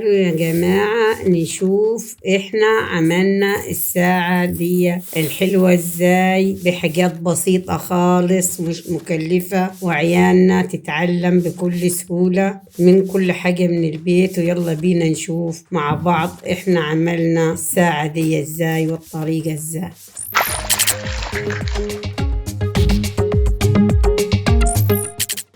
تعالوا يا جماعة نشوف احنا عملنا الساعة دي الحلوة ازاي بحاجات بسيطة خالص مش مكلفة، وعيالنا تتعلم بكل سهولة من كل حاجة من البيت. ويلا بينا نشوف مع بعض احنا عملنا الساعة دي ازاي والطريقة ازاي.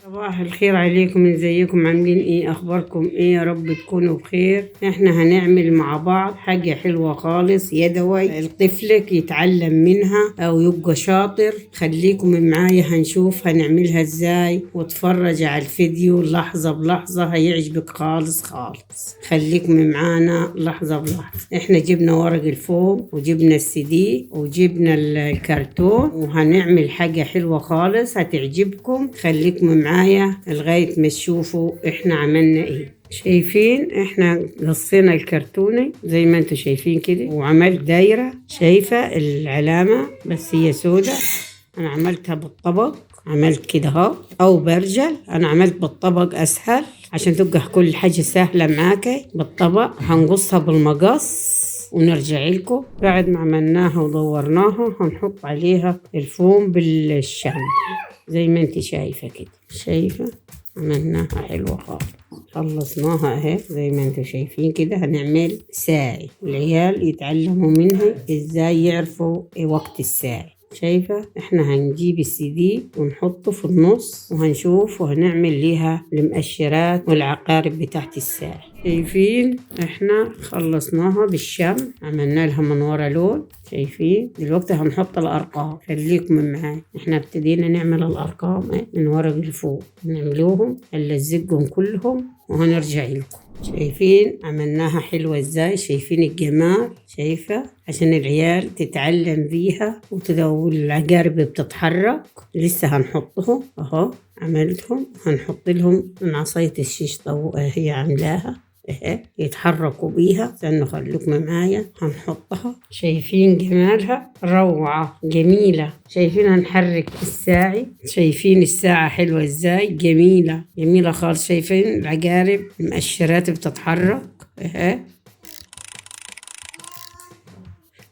صباح الخير عليكم، ازيكم؟ عاملين ايه؟ اخباركم ايه؟ يا رب تكونوا بخير. احنا هنعمل مع بعض حاجة حلوة خالص يدوي طفلك يتعلم منها او يبقى شاطر. خليكم معايا هنشوف هنعملها ازاي، واتفرج على الفيديو لحظة بلحظة هيعجبك خالص خالص. خليكم معانا لحظة بلحظة. احنا جبنا ورق الفوم وجبنا السي وجبنا الكرتون، وهنعمل حاجة حلوة خالص هتعجبكم. خليكم معايا لغاية ما تشوفوا احنا عملنا ايه. شايفين احنا قصينا الكرتونة زي ما انتوا شايفين كده، وعملت دايرة. شايفة العلامة بس هي سودة. انا عملتها بالطبق، عملت كده اهو او برجل. انا عملت بالطبق اسهل عشان تبقى كل حاجة سهلة معاكي. بالطبق هنقصها بالمقص ونرجع لكم بعد ما عملناها ودورناها. هنحط عليها الفوم بالشمع زي ما انت شايفة كده. شايفة عملناها حلوة خالص، خلصناها اهي زي ما انتوا شايفين كده. هنعمل ساعي العيال يتعلموا منها ازاي يعرفوا وقت الساعي. شايفة احنا هنجيب السي ونحطه في النص وهنشوف وهنعمل ليها المؤشرات والعقارب بتاعت الساعي. شايفين احنا خلصناها بالشمع، عملنا لها من ورا لون. شايفين دلوقتي هنحط الارقام. خليكم معايا، احنا ابتدينا نعمل الارقام من ورق الفوق، نعملوهم نلزقهم كلهم وهنرجع لكم. شايفين عملناها حلوة ازاي؟ شايفين الجمال؟ شايفة عشان العيال تتعلم بيها وتدور العقارب بتتحرك. لسه هنحطهم اهو، عملتهم. هنحط لهم من عصاية الشيش طاووق هي عاملاها اهي يتحركوا بيها. استنوا خلوكم معايا هنحطها. شايفين جمالها؟ روعة جميلة. شايفين هنحرك الساعي. شايفين الساعة حلوة ازاي؟ جميلة جميلة خالص. شايفين العقارب المؤشرات بتتحرك اهي.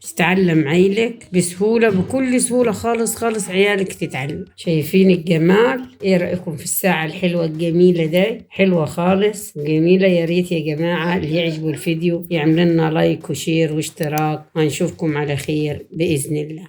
تتعلم عيلك بسهولة، بكل سهولة خالص خالص عيالك تتعلم. شايفين الجمال؟ ايه رأيكم في الساعة الحلوة الجميلة دي؟ حلوة خالص جميلة. يا ريت يا جماعة اللي يعجبوا الفيديو يعمل لنا لايك وشير واشتراك، وهنشوفكم على خير بإذن الله.